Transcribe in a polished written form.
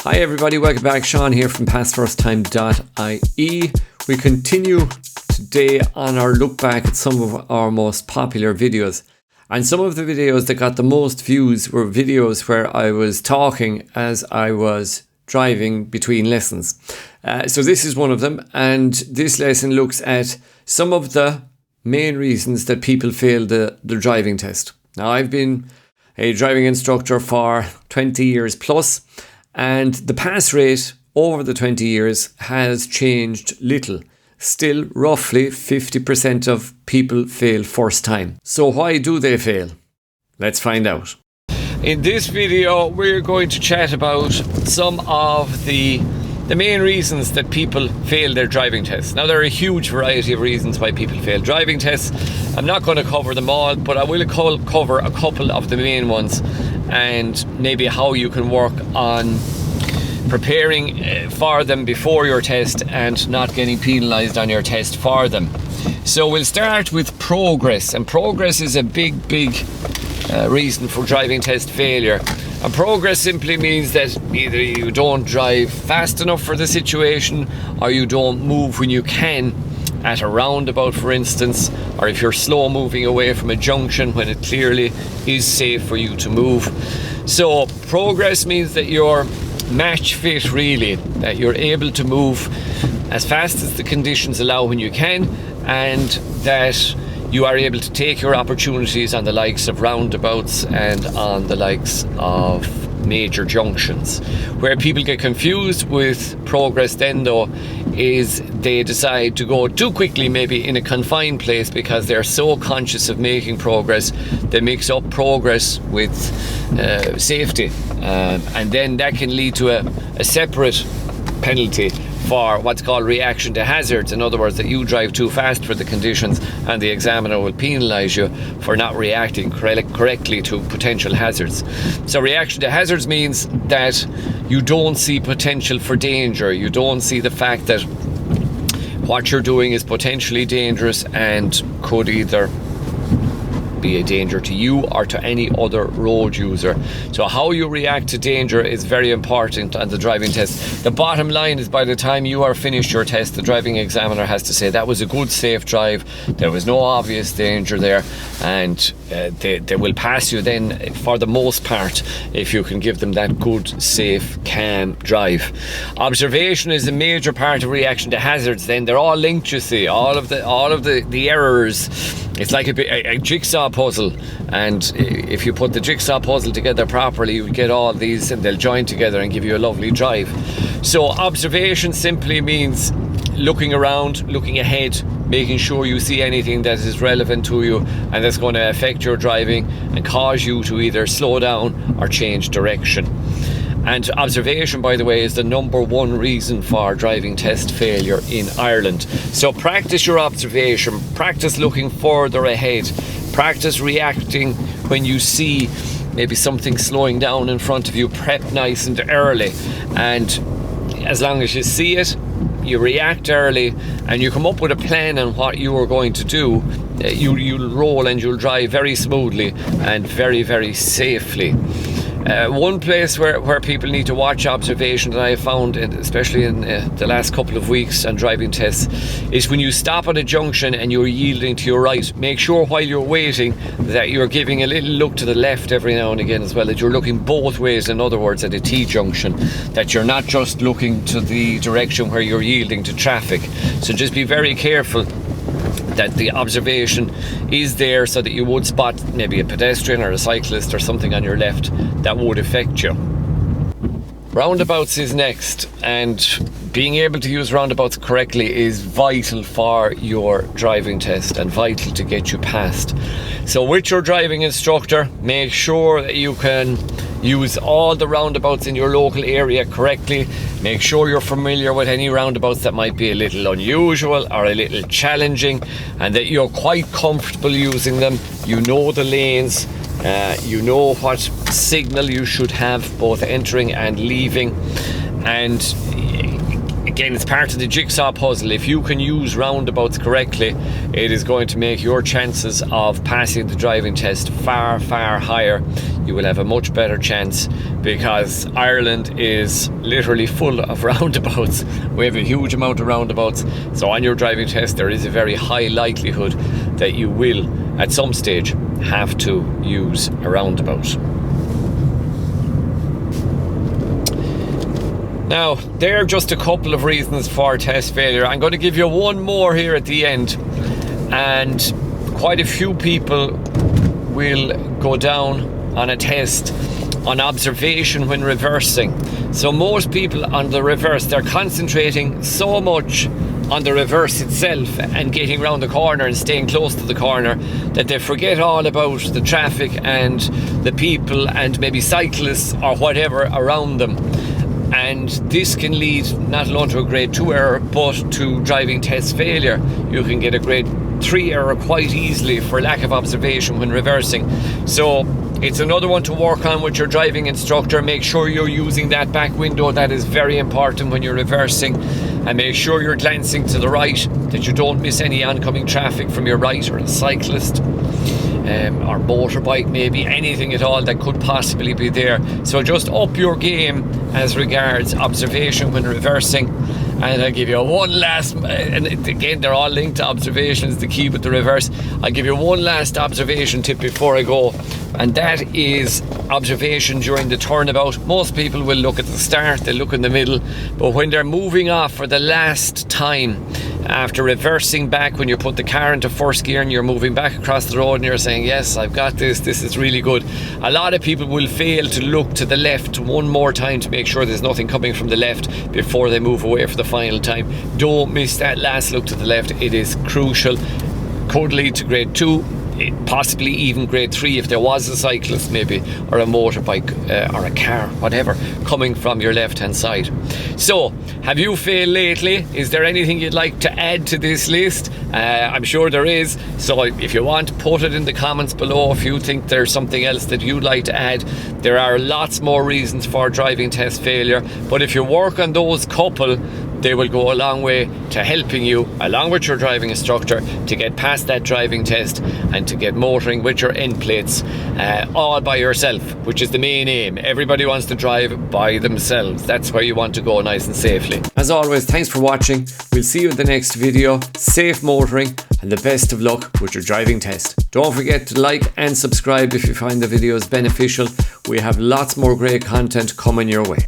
Hi everybody, welcome back. Sean here from PassFirstTime.ie. We continue today on our look back at some of our most popular videos. And some of the videos that got the most views were videos where I was talking as I was driving between lessons. So this is one of them, and this lesson looks at some of the main reasons that people fail the driving test. Now, I've been a driving instructor for 20 years plus, and the pass rate over the 20 years has changed little. Still, roughly 50% of people fail first time. So why do they fail? Let's find out. In this video, we're going to chat about some of the main reasons that people fail their driving tests. Now, there are a huge variety of reasons why people fail driving tests. I'm not going to cover them all, but I will cover a couple of the main ones and maybe how you can work on preparing for them before your test and not getting penalised on your test for them. So we'll start with progress, and progress is a big reason for driving test failure. And progress simply means that either you don't drive fast enough for the situation, or you don't move when you can at a roundabout, for instance, or if you're slow moving away from a junction when it clearly is safe for you to move. So progress means that you're match fit, really, that you're able to move as fast as the conditions allow when you can, and that you are able to take your opportunities on the likes of roundabouts and on the likes of major junctions. Where people get confused with progress then, though, is they decide to go too quickly, maybe in a confined place, because they're so conscious of making progress. They mix up progress with safety, and then that can lead to a separate penalty for what's called reaction to hazards. In other words, that you drive too fast for the conditions and the examiner will penalise you for not reacting correctly to potential hazards. So reaction to hazards means that you don't see potential for danger. You don't see the fact that what you're doing is potentially dangerous and could either be a danger to you or to any other road user. So how you react to danger is very important on the driving test. The bottom line is, by the time you are finished your test, the driving examiner has to say that was a good, safe drive, there was no obvious danger there, and they will pass you then for the most part if you can give them that good, safe, calm drive. Observation is a major part of reaction to hazards. Then they're all linked, you see, all of the errors. It's like a jigsaw puzzle, and if you put the jigsaw puzzle together properly, you get all these and they'll join together and give you a lovely drive. So observation simply means looking around, looking ahead, making sure you see anything that is relevant to you and that's going to affect your driving and cause you to either slow down or change direction. And observation, by the way, is the number one reason for driving test failure in Ireland. So practice your observation, practice looking further ahead, practice reacting when you see maybe something slowing down in front of you. Prep nice and early, and as long as you see it, you react early and you come up with a plan on what you are going to do, you'll roll and you'll drive very smoothly and very safely. One place where people need to watch observation that I have found, especially in the last couple of weeks on driving tests, is when you stop at a junction and you're yielding to your right, make sure while you're waiting that you're giving a little look to the left every now and again as well, that you're looking both ways, in other words, at a T-junction, that you're not just looking to the direction where you're yielding to traffic. So just be very careful that the observation is there so that you would spot maybe a pedestrian or a cyclist or something on your left that would affect you. Roundabouts is next, and being able to use roundabouts correctly is vital for your driving test and vital to get you passed. So with your driving instructor, make sure that you can use all the roundabouts in your local area correctly. Make sure you're familiar with any roundabouts that might be a little unusual or a little challenging, and that you're quite comfortable using them. You know the lanes, you know what signal you should have both entering and leaving, and again, it's part of the jigsaw puzzle. If you can use roundabouts correctly, it is going to make your chances of passing the driving test far higher. you will have a much better chance, because Ireland is literally full of roundabouts. We have a huge amount of roundabouts, so on your driving test there is a very high likelihood that you will at some stage have to use a roundabout. Now, there are just a couple of reasons for test failure. I'm going to give you one more here at the end, and quite a few people will go down on a test on observation when reversing. So most people on the reverse, they're concentrating so much on the reverse itself and getting round the corner and staying close to the corner that they forget all about the traffic and the people and maybe cyclists or whatever around them. And this can lead not alone to a grade 2 error, but to driving test failure. You can get a grade 3 error quite easily for lack of observation when reversing. So it's another one to work on with your driving instructor. Make sure you're using that back window. That is very important when you're reversing. And make sure you're glancing to the right, that you don't miss any oncoming traffic from your right, or a cyclist, or motorbike, maybe anything at all that could possibly be there. So just up your game as regards observation when reversing. And I'll give you one last, and again they're all linked to observations, the key with the reverse. I'll give you one last observation tip before I go, and that is observation during the turnabout. Most people will look at the start, they'll look in the middle, but when they're moving off for the last time after reversing back, when you put the car into first gear and you're moving back across the road and you're saying, yes, I've got this is really good, a lot of people will fail to look to the left one more time to make sure there's nothing coming from the left before they move away for the final time. Don't miss that last look to the left. It is crucial. Could lead to grade 2, possibly even grade 3 if there was a cyclist maybe, or a motorbike or a car, whatever, coming from your left hand side. So, have you failed lately? Is there anything you'd like to add to this list? I'm sure there is, so if you want, put it in the comments below if you think there's something else that you'd like to add. There are lots more reasons for driving test failure, but if you work on those couple, they will go a long way to helping you, along with your driving instructor, to get past that driving test and to get motoring with your end plates all by yourself, which is the main aim. Everybody wants to drive by themselves. That's where you want to go, nice and safely. As always, thanks for watching. We'll see you in the next video. Safe motoring and the best of luck with your driving test. Don't forget to like and subscribe if you find the videos beneficial. We have lots more great content coming your way.